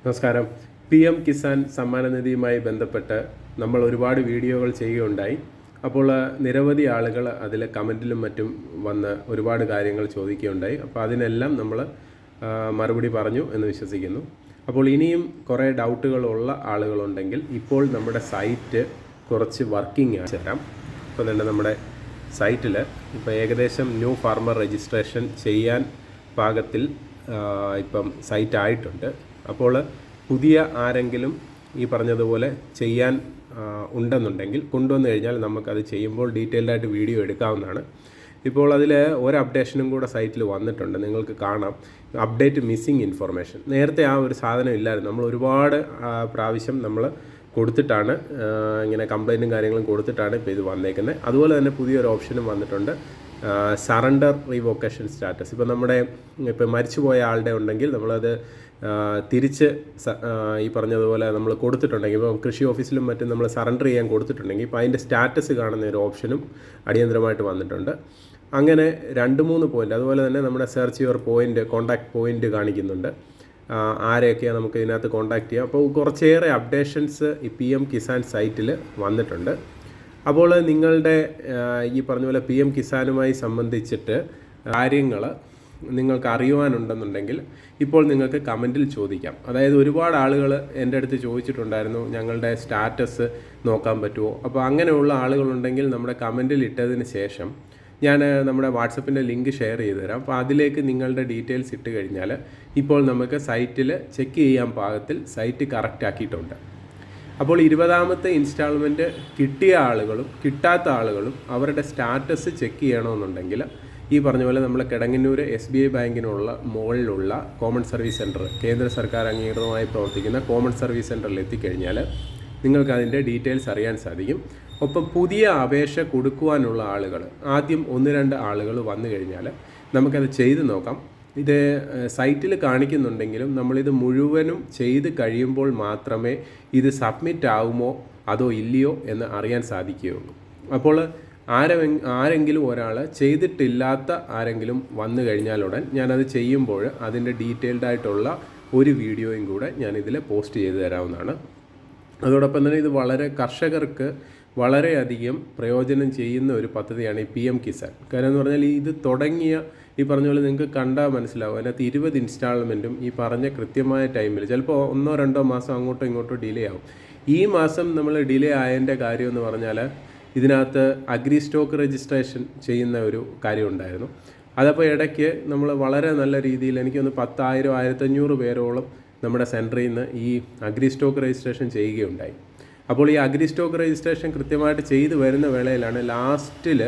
നമസ്കാരം. PM കിസാൻ സമ്മാന നിധിയുമായി ബന്ധപ്പെട്ട് നമ്മൾ ഒരുപാട് വീഡിയോകൾ ചെയ്യുകയുണ്ടായി. അപ്പോൾ നിരവധി ആളുകൾ അതിൽ കമൻറ്റിലും മറ്റും വന്ന് ഒരുപാട് കാര്യങ്ങൾ ചോദിക്കുകയുണ്ടായി. അപ്പോൾ അതിനെല്ലാം നമ്മൾ മറുപടി പറഞ്ഞു എന്ന് വിശ്വസിക്കുന്നു. അപ്പോൾ ഇനിയും കുറേ ഡൗട്ടുകളുള്ള ആളുകളുണ്ടെങ്കിൽ ഇപ്പോൾ നമ്മുടെ സൈറ്റ് കുറച്ച് വർക്കിംഗ് തരാം. ഇപ്പോൾ തന്നെ നമ്മുടെ സൈറ്റിൽ ഇപ്പോൾ ഏകദേശം ന്യൂ ഫാർമർ രജിസ്ട്രേഷൻ ചെയ്യാൻ പാകത്തിൽ ഇപ്പം സൈറ്റ് ആയിട്ടുണ്ട്. അപ്പോൾ പുതിയ ആരെങ്കിലും ഈ പറഞ്ഞതുപോലെ ചെയ്യാൻ ഉണ്ടെന്നുണ്ടെങ്കിൽ കൊണ്ടുവന്നു കഴിഞ്ഞാൽ നമുക്കത് ചെയ്യുമ്പോൾ ഡീറ്റെയിൽഡായിട്ട് വീഡിയോ എടുക്കാവുന്നതാണ്. ഇപ്പോൾ അതിൽ ഒരു അപ്ഡേഷനും കൂടെ സൈറ്റിൽ വന്നിട്ടുണ്ട്. നിങ്ങൾക്ക് കാണാം, അപ്ഡേറ്റ് മിസ്സിങ് ഇൻഫർമേഷൻ. നേരത്തെ ആ ഒരു സാധനം ഇല്ലായിരുന്നു. നമ്മൾ ഒരുപാട് പ്രാവശ്യം നമ്മൾ കൊടുത്തിട്ടാണ് ഇങ്ങനെ കംപ്ലൈൻറ്റും കാര്യങ്ങളും കൊടുത്തിട്ടാണ് ഇപ്പോൾ ഇത് വന്നേക്കുന്നത്. അതുപോലെ തന്നെ പുതിയൊരു ഓപ്ഷനും വന്നിട്ടുണ്ട്, സറണ്ടർ റീവൊക്കേഷൻ സ്റ്റാറ്റസ്. ഇപ്പോൾ മരിച്ചുപോയ ആളുടെ ഉണ്ടെങ്കിൽ നമ്മളത് തിരിച്ച് ഈ പറഞ്ഞതുപോലെ നമ്മൾ കൊടുത്തിട്ടുണ്ടെങ്കിൽ, ഇപ്പോൾ കൃഷി ഓഫീസിലും മറ്റും നമ്മൾ സറണ്ടർ ചെയ്യാൻ കൊടുത്തിട്ടുണ്ടെങ്കിൽ ഇപ്പോൾ അതിൻ്റെ സ്റ്റാറ്റസ് കാണുന്ന ഒരു ഓപ്ഷനും അടിയന്തരമായിട്ട് വന്നിട്ടുണ്ട്. അങ്ങനെ 2-3 പോയിൻ്റ്. അതുപോലെ തന്നെ നമ്മുടെ search your point, contact point കാണിക്കുന്നുണ്ട്, ആരെയൊക്കെയാണ് നമുക്ക് ഇതിനകത്ത് കോൺടാക്റ്റ് ചെയ്യാം. അപ്പോൾ കുറച്ചേറെ അപ്ഡേഷൻസ് ഈ PM കിസാൻ സൈറ്റിൽ വന്നിട്ടുണ്ട്. അപ്പോൾ നിങ്ങളുടെ ഈ പറഞ്ഞ പോലെ PM കിസാനുമായി സംബന്ധിച്ചിട്ട് കാര്യങ്ങൾ നിങ്ങൾക്ക് അറിയുവാനുണ്ടെന്നുണ്ടെങ്കിൽ ഇപ്പോൾ നിങ്ങൾക്ക് കമൻറ്റിൽ ചോദിക്കാം. അതായത് ഒരുപാട് ആളുകൾ എൻ്റെ അടുത്ത് ചോദിച്ചിട്ടുണ്ടായിരുന്നു, ഞങ്ങളുടെ സ്റ്റാറ്റസ് നോക്കാൻ പറ്റുമോ. അപ്പോൾ അങ്ങനെയുള്ള ആളുകളുണ്ടെങ്കിൽ നമ്മുടെ കമൻറ്റിൽ ഇട്ടതിന് ശേഷം ഞാൻ നമ്മുടെ വാട്സപ്പിൻ്റെ ലിങ്ക് ഷെയർ ചെയ്ത് തരാം. അപ്പോൾ അതിലേക്ക് നിങ്ങളുടെ ഡീറ്റെയിൽസ് ഇട്ട് കഴിഞ്ഞാൽ ഇപ്പോൾ നമുക്ക് സൈറ്റിൽ ചെക്ക് ചെയ്യാൻ പാകത്തിൽ സൈറ്റ് കറക്റ്റ് ആക്കിയിട്ടുണ്ട്. അപ്പോൾ 20ാമത്തെ ഇൻസ്റ്റാൾമെൻറ്റ് കിട്ടിയ ആളുകളും കിട്ടാത്ത ആളുകളും അവരുടെ സ്റ്റാറ്റസ് ചെക്ക് ചെയ്യണമെന്നുണ്ടെങ്കിൽ ഈ പറഞ്ഞ പോലെ നമ്മൾ കിടങ്ങന്നൂർ SBI ബാങ്കിനുള്ള മുകളിലുള്ള കോമൺ സർവീസ് സെൻറ്റർ, കേന്ദ്ര സർക്കാർ അംഗീകൃതമായി പ്രവർത്തിക്കുന്ന കോമൺ സർവീസ് സെൻറ്ററിൽ എത്തിക്കഴിഞ്ഞാൽ നിങ്ങൾക്ക് അതിൻ്റെ ഡീറ്റെയിൽസ് അറിയാൻ സാധിക്കും. ഒപ്പം പുതിയ അപേക്ഷ കൊടുക്കുവാനുള്ള ആളുകൾ, ആദ്യം 1-2 ആളുകൾ വന്നു കഴിഞ്ഞാൽ നമുക്കത് ചെയ്ത് നോക്കാം. ഇത് സൈറ്റിൽ കാണിക്കുന്നുണ്ടെങ്കിലും നമ്മളിത് മുഴുവനും ചെയ്ത് കഴിയുമ്പോൾ മാത്രമേ ഇത് സബ്മിറ്റ് ആകുമോ അതോ ഇല്ലയോ എന്ന് അറിയാൻ സാധിക്കുകയുള്ളൂ. അപ്പോൾ ആരെങ്കിലും ഒരാൾ ചെയ്തിട്ടില്ലാത്ത ആരെങ്കിലും വന്നു കഴിഞ്ഞാലുടൻ ഞാനത് ചെയ്യുമ്പോൾ അതിൻ്റെ ഡീറ്റെയിൽഡായിട്ടുള്ള ഒരു വീഡിയോയും കൂടെ ഞാനിതിൽ പോസ്റ്റ് ചെയ്ത് തരാവുന്നതാണ്. അതോടൊപ്പം തന്നെ ഇത് വളരെ കർഷകർക്ക് വളരെയധികം പ്രയോജനം ചെയ്യുന്ന ഒരു പദ്ധതിയാണ് ഈ PM കിസാൻ. കാരണം എന്ന് പറഞ്ഞാൽ ഇത് തുടങ്ങിയ ഈ പറഞ്ഞ പോലെ നിങ്ങൾക്ക് കണ്ടാൽ മനസ്സിലാവും, അതിനകത്ത് 20 ഇൻസ്റ്റാൾമെൻറ്റും ഈ പറഞ്ഞ കൃത്യമായ ടൈമിൽ, ചിലപ്പോൾ 1-2 മാസം അങ്ങോട്ടോ ഇങ്ങോട്ടോ ഡിലേ ആവും. ഈ മാസം നമ്മൾ ഡിലേ ആയതിൻ്റെ കാര്യം എന്ന് പറഞ്ഞാൽ ഇതിനകത്ത് അഗ്രി സ്റ്റോക്ക് രജിസ്ട്രേഷൻ ചെയ്യുന്ന ഒരു കാര്യം ഉണ്ടായിരുന്നു. അതപ്പോൾ ഇടയ്ക്ക് നമ്മൾ വളരെ നല്ല രീതിയിൽ, എനിക്കൊന്ന് 10,000-1,500 പേരോളം നമ്മുടെ സെൻറ്ററിൽ നിന്ന് ഈ അഗ്രി സ്റ്റോക്ക് രജിസ്ട്രേഷൻ ചെയ്യുകയുണ്ടായി. അപ്പോൾ ഈ അഗ്രി സ്റ്റോക്ക് രജിസ്ട്രേഷൻ കൃത്യമായിട്ട് ചെയ്തു വരുന്ന വേളയിലാണ് ലാസ്റ്റിൽ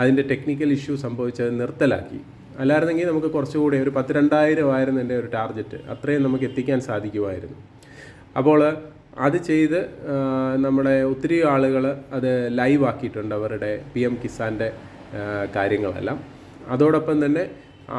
അതിൻ്റെ ടെക്നിക്കൽ ഇഷ്യൂ സംഭവിച്ചത് നിർത്തലാക്കി. അല്ലായിരുന്നെങ്കിൽ നമുക്ക് കുറച്ചുകൂടി ഒരു 12,000 ആയിരുന്നു എൻ്റെ ഒരു ടാർഗറ്റ്, അത്രയും നമുക്ക് എത്തിക്കാൻ സാധിക്കുമായിരുന്നു. അപ്പോൾ അത് ചെയ്ത് നമ്മുടെ ഒത്തിരി ആളുകൾ അത് ലൈവ് ആക്കിയിട്ടുണ്ട്, അവരുടെ PM കിസാൻ്റെ കാര്യങ്ങളെല്ലാം. അതോടൊപ്പം തന്നെ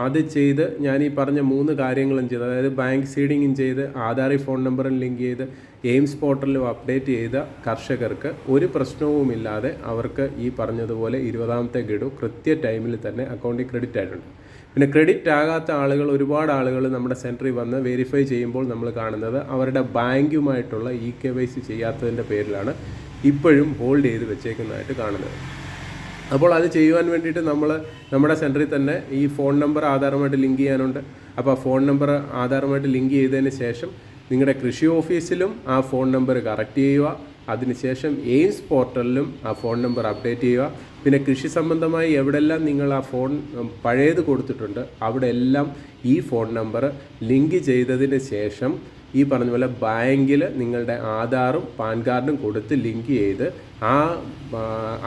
അത് ചെയ്ത് ഞാൻ ഈ പറഞ്ഞ 3 കാര്യങ്ങളും ചെയ്ത്, അതായത് ബാങ്ക് സീഡിങ്ങും ചെയ്ത്, ആധാർ ഫോൺ നമ്പറും ലിങ്ക് ചെയ്ത്, എയിംസ് പോർട്ടലിലും അപ്ഡേറ്റ് ചെയ്ത കർഷകർക്ക് ഒരു പ്രശ്നവുമില്ലാതെ അവർക്ക് ഈ പറഞ്ഞതുപോലെ 20ാമത്തെ ഗഡു കൃത്യ ടൈമിൽ തന്നെ അക്കൗണ്ടിൽ ക്രെഡിറ്റ് ആയിട്ടുണ്ട്. പിന്നെ ക്രെഡിറ്റ് ആകാത്ത ആളുകൾ, ഒരുപാട് ആളുകൾ നമ്മുടെ സെൻറ്ററിൽ വന്ന് വെരിഫൈ ചെയ്യുമ്പോൾ നമ്മൾ കാണുന്നത് അവരുടെ ബാങ്കുമായിട്ടുള്ള EKYC ചെയ്യാത്തതിൻ്റെ പേരിലാണ് ഇപ്പോഴും ഹോൾഡ് ചെയ്ത് വെച്ചേക്കുന്നതായിട്ട് കാണുന്നത്. അപ്പോൾ അത് ചെയ്യുവാൻ വേണ്ടിയിട്ട് നമ്മൾ നമ്മുടെ സെൻറ്ററിൽ തന്നെ ഈ ഫോൺ നമ്പർ ആധാറുമായിട്ട് ലിങ്ക് ചെയ്യാനുണ്ട്. അപ്പോൾ ആ ഫോൺ നമ്പർ ആധാറുമായിട്ട് ലിങ്ക് ചെയ്തതിന് ശേഷം നിങ്ങളുടെ കൃഷി ഓഫീസിലും ആ ഫോൺ നമ്പർ കറക്റ്റ് ചെയ്യുക. അതിനുശേഷം എയിംസ് പോർട്ടലിലും ആ ഫോൺ നമ്പർ അപ്ഡേറ്റ് ചെയ്യുക. പിന്നെ കൃഷി സംബന്ധമായി എവിടെല്ലാം നിങ്ങൾ ആ ഫോൺ പഴയത് കൊടുത്തിട്ടുണ്ട് അവിടെ എല്ലാം ഈ ഫോൺ നമ്പർ ലിങ്ക് ചെയ്തതിന് ശേഷം ഈ പറഞ്ഞ പോലെ ബാങ്കിൽ നിങ്ങളുടെ ആധാറും പാൻ കാർഡും കൊടുത്ത് ലിങ്ക് ചെയ്ത് ആ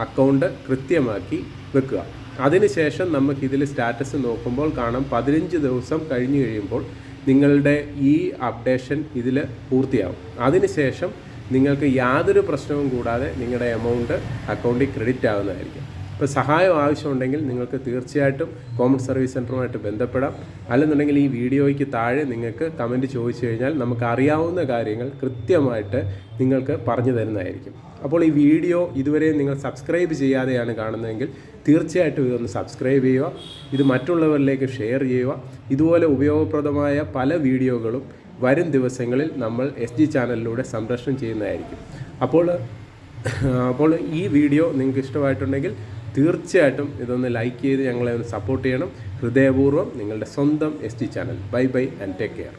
അക്കൗണ്ട് കൃത്യമാക്കി വെക്കുക. അതിനുശേഷം നമുക്കിതിൽ സ്റ്റാറ്റസ് നോക്കുമ്പോൾ കാണാം 15 ദിവസം കഴിഞ്ഞ് കഴിയുമ്പോൾ നിങ്ങളുടെ ഈ അപ്ഡേഷൻ ഇതിൽ പൂർത്തിയാവും. അതിനുശേഷം നിങ്ങൾക്ക് യാതൊരു പ്രശ്നവും കൂടാതെ നിങ്ങളുടെ എമൗണ്ട് അക്കൗണ്ടിൽ ക്രെഡിറ്റ് ആകുന്നതായിരിക്കും. ഇപ്പോൾ സഹായം ആവശ്യമുണ്ടെങ്കിൽ നിങ്ങൾക്ക് തീർച്ചയായിട്ടും കോമൺ സർവീസ് സെൻറ്ററുമായിട്ട് ബന്ധപ്പെടാം. അല്ലെന്നുണ്ടെങ്കിൽ ഈ വീഡിയോയ്ക്ക് താഴെ നിങ്ങൾക്ക് കമൻറ്റ് ചോദിച്ചു കഴിഞ്ഞാൽ നമുക്ക് അറിയാവുന്ന കാര്യങ്ങൾ കൃത്യമായിട്ട് നിങ്ങൾക്ക് പറഞ്ഞു തരുന്നതായിരിക്കും. അപ്പോൾ ഈ വീഡിയോ ഇതുവരെ നിങ്ങൾ സബ്സ്ക്രൈബ് ചെയ്യാതെയാണ് കാണുന്നതെങ്കിൽ തീർച്ചയായിട്ടും ഇതൊന്ന് സബ്സ്ക്രൈബ് ചെയ്യുക, ഇത് മറ്റുള്ളവരിലേക്ക് ഷെയർ ചെയ്യുക. ഇതുപോലെ ഉപയോഗപ്രദമായ പല വീഡിയോകളും വരും ദിവസങ്ങളിൽ നമ്മൾ SG ചാനലിലൂടെ സംപ്രേഷണം ചെയ്യുന്നതായിരിക്കും. അപ്പോൾ ഈ വീഡിയോ നിങ്ങൾക്ക് ഇഷ്ടമായിട്ടുണ്ടെങ്കിൽ തീർച്ചയായിട്ടും ഇതൊന്ന് ലൈക്ക് ചെയ്ത് ഞങ്ങളെ ഒന്ന് സപ്പോർട്ട് ചെയ്യണം. ഹൃദയപൂർവ്വം നിങ്ങളുടെ സ്വന്തം SG channel. Bye bye and take care.